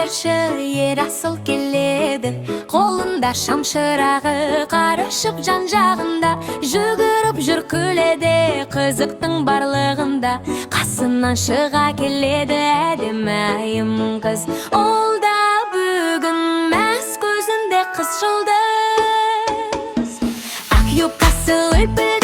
қаршы ер асыл келеді, қолында шамшырағы, қарышып жан-жағында, жүгіріп жүр күледі, қызықтың барлығында. Қасынан шыға келеді әдемі қыз, ол да бүгін мәз көзінде қыз жұлдыз. Ақ юбкасы үлпілі